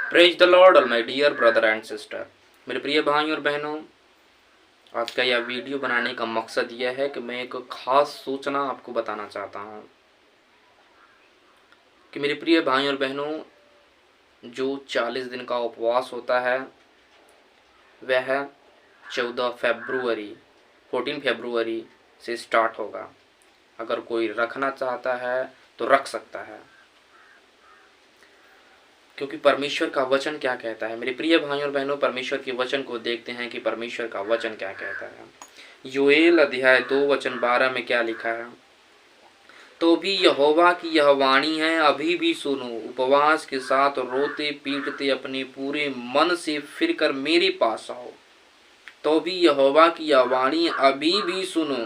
Praise the lord all my dear brother and sister. मेरे प्रिय भाई और बहनों, आज का यह वीडियो बनाने का मकसद यह है कि मैं एक खास सूचना आपको बताना चाहता हूँ कि मेरे प्रिय भाई और बहनों, जो 40 दिन का उपवास होता है वह 14 फरवरी से स्टार्ट होगा। अगर कोई रखना चाहता है तो रख सकता है, क्योंकि परमेश्वर का वचन क्या कहता है। मेरे प्रिय भाइयों और बहनों, परमेश्वर के वचन को देखते हैं कि परमेश्वर का वचन क्या कहता है। योएल अध्याय 2 वचन 12 में क्या लिखा है। तो भी यहोवा की यह वाणी है, अभी भी सुनो, उपवास के साथ रोते पीटते अपने पूरे मन से फिर कर मेरे पास आओ। तो भी यहोवा की यह वाणी अभी भी सुनो,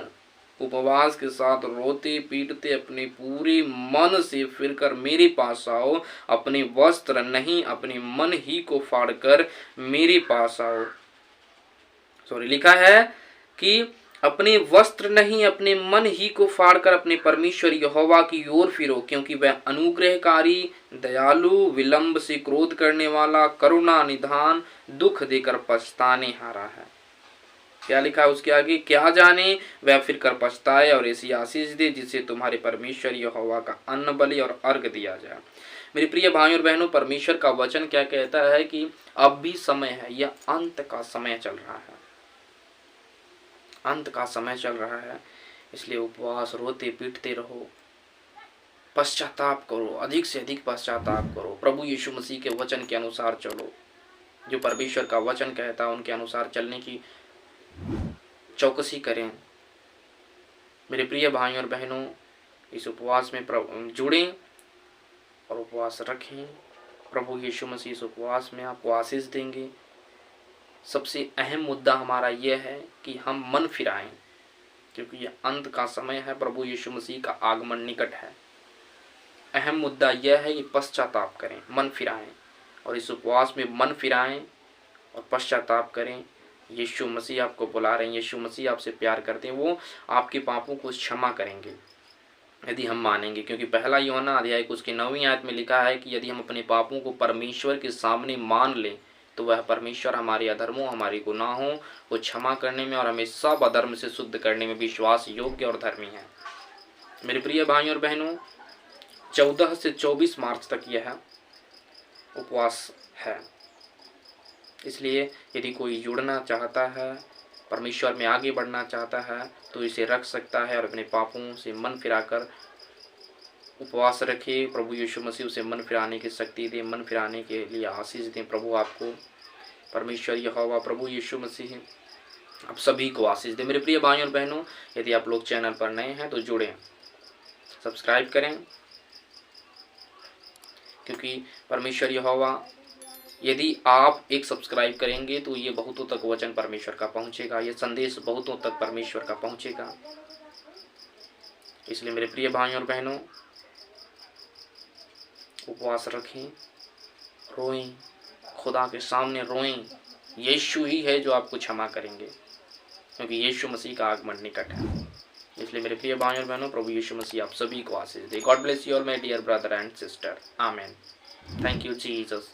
उपवास के साथ रोते पीटते अपने पूरे मन से फिरकर मेरे पास आओ। अपने वस्त्र नहीं, अपने मन ही को फाड़कर मेरे पास आओ। लिखा है कि अपने वस्त्र नहीं, अपने मन ही को फाड़कर अपने परमेश्वर यहोवा की ओर फिरो, क्योंकि वह अनुग्रहकारी, दयालु, विलंब से क्रोध करने वाला, करुणा निधान, दुख देकर पछताने हारा है। क्या लिखा है उसके आगे, क्या जाने वह फिर कर पछताए और ऐसी आशीष दे जिससे तुम्हारे परमेश्वर यहोवा का अन्न बलि और अर्घ दिया जाए। मेरे प्रिय भाइयों और बहनों, परमेश्वर का वचन क्या कहता है कि अब भी समय है, यह अंत का समय चल रहा है, अंत का समय चल रहा है। इसलिए उपवास, रोते पीटते रहो, पश्चाताप करो, अधिक से अधिक पश्चाताप करो, प्रभु यीशु मसीह के वचन के अनुसार चलो। जो परमेश्वर का वचन कहता है उनके अनुसार चलने की चौकसी करें। मेरे प्रिय भाइयों और बहनों, इस उपवास में जुड़ें और उपवास रखें। प्रभु यीशु मसीह इस उपवास में आपको आशीष देंगे। सबसे अहम मुद्दा हमारा यह है कि हम मन फिराएं, क्योंकि यह अंत का समय है, प्रभु यीशु मसीह का आगमन निकट है। अहम मुद्दा यह है कि पश्चाताप करें, मन फिराएं, और इस उपवास में मन फिराएं और पश्चाताप करें। यीशु मसीह आपको बुला रहे हैं, यीशु मसीह आपसे प्यार करते हैं, वो आपके पापों को क्षमा करेंगे यदि हम मानेंगे। क्योंकि पहला यूहन्ना अध्याय उसकी 9वीं आयत में लिखा है कि यदि हम अपने पापों को परमेश्वर के सामने मान लें तो वह परमेश्वर हमारे अधर्मों, हमारी गुनाहों को क्षमा करने में और हमें सब अधर्म से शुद्ध करने में विश्वास योग्य और धर्मी है। मेरे प्रिय भाइयों और बहनों, 14 से 24 मार्च तक यह उपवास है। इसलिए यदि कोई जुड़ना चाहता है, परमेश्वर में आगे बढ़ना चाहता है, तो इसे रख सकता है और अपने पापों से मन फिराकर उपवास रखे। प्रभु यीशु मसीह उसे मन फिराने की शक्ति दे, मन फिराने के लिए आशीष दें। प्रभु आपको, परमेश्वर यहोवा, प्रभु यीशु मसीह आप सभी को आशीष दे। मेरे प्रिय भाइयों और बहनों, यदि आप लोग चैनल पर नए हैं तो जुड़ें, सब्सक्राइब करें, क्योंकि परमेश्वर यहोवा, यदि आप एक सब्सक्राइब करेंगे तो ये बहुतों तक वचन परमेश्वर का पहुंचेगा, ये संदेश बहुतों तक परमेश्वर का पहुंचेगा। इसलिए मेरे प्रिय भाइयों और बहनों, उपवास रखें, रोएं, खुदा के सामने रोएं। यीशु ही है जो आपको क्षमा करेंगे, क्योंकि यीशु मसीह का आगमन निकट है। इसलिए मेरे प्रिय भाइयों और बहनों, प्रभु यीशु मसीह आप सभी को आशीष दे। God bless you all my dear brother and sister. Amen. Thank you Jesus.